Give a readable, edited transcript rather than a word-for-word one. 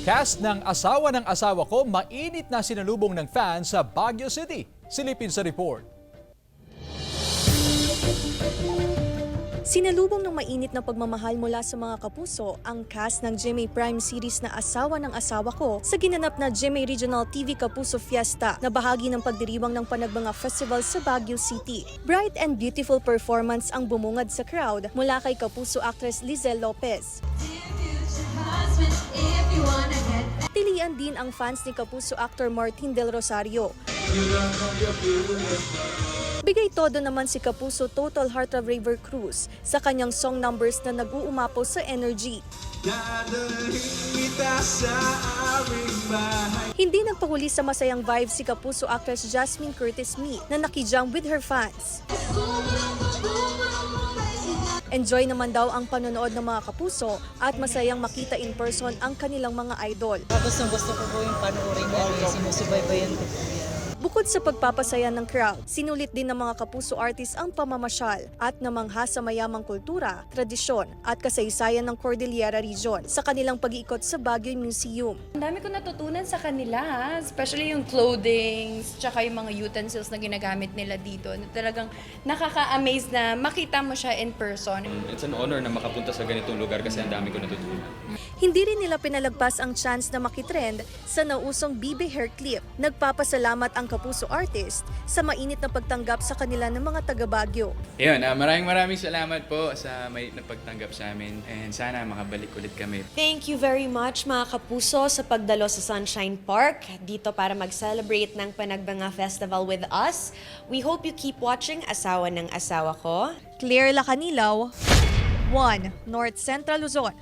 Cast ng Asawa Ko, mainit na sinalubong ng fans sa Baguio City. Silipin sa report. Sinalubong ng mainit na pagmamahal mula sa mga kapuso ang cast ng GMA Prime series na Asawa ng Asawa Ko sa ginanap na GMA Regional TV Kapuso Fiesta na bahagi ng pagdiriwang ng Panagbanga Festival sa Baguio City. Bright and beautiful performance ang bumungad sa crowd mula kay Kapuso actress Lizelle Lopez. Tilian din ang fans ni Kapuso actor Martin Del Rosario. Bigay todo naman si Kapuso Total Heart of River Cruz sa kanyang song numbers na nag-uumapaw sa energy. Hindi nagpahuli sa masayang vibe si Kapuso actress Jasmine Curtis Mee na nakijam with her fans. Enjoy naman daw ang panonood ng mga kapuso at masayang makita in person ang kanilang mga idol. Gusto ko po yung panoorin na sinusubaybayan ko po yan. Bukod sa pagpapasaya ng crowd, sinulit din ng mga kapuso artist ang pamamasyal at namangha sa mayamang kultura, tradisyon at kasaysayan ng Cordillera Region sa kanilang pag-iikot sa Baguio Museum. Ang dami ko natutunan sa kanila, especially yung clothing, tsaka yung mga utensils na ginagamit nila dito. Talagang nakaka-amaze na makita mo siya in person. It's an honor na makapunta sa ganitong lugar kasi ang dami ko natutunan. Hindi rin nila pinalagpas ang chance na makitrend sa nausong BB hair clip. Nagpapasalamat ang kapuso artist sa mainit na pagtanggap sa kanila ng mga taga Baguio. Yun, maraming salamat po sa mainit na pagtanggap sa amin and sana makabalik ulit kami. Thank you very much mga kapuso sa pagdalo sa Sunshine Park dito para mag-celebrate ng Panagbanga Festival with us. We hope you keep watching Asawa ng Asawa Ko. Claire Lacanilaw, 1 North Central Luzon.